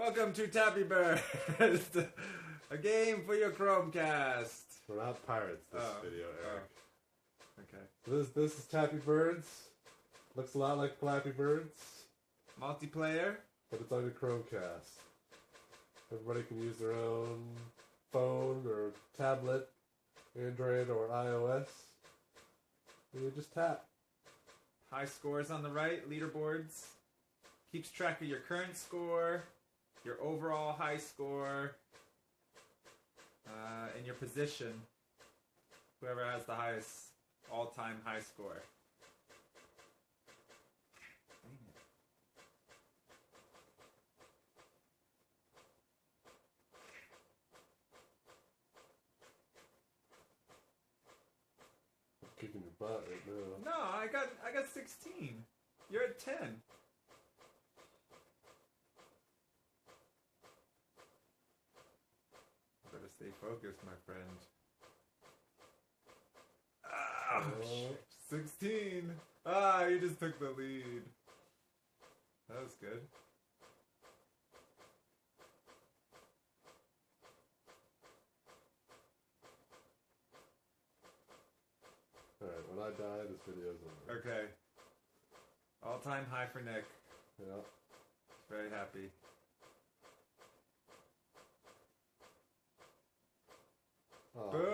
Welcome to Tappy Bird, a game for your Chromecast. We're not pirates this video, Eric. Okay. This is Tappy Birds. Looks a lot like Flappy Birds, Multiplayer. but it's on a Chromecast. Everybody can use their own phone or tablet, Android or iOS. And you just tap. High scores on the right, leaderboards. Keeps track of your current score, your overall high score, and your position. Whoever has the highest all-time high score. Dang it. I'm kicking your butt right now. No, I got 16. You're at 10. Better stay focused, my friend. Ah, shit. 16. Ah, you just took the lead. That was good. Alright, when I die, this video's over. Okay. All-time high for Nick. Yeah. Very happy. Oh. Boom.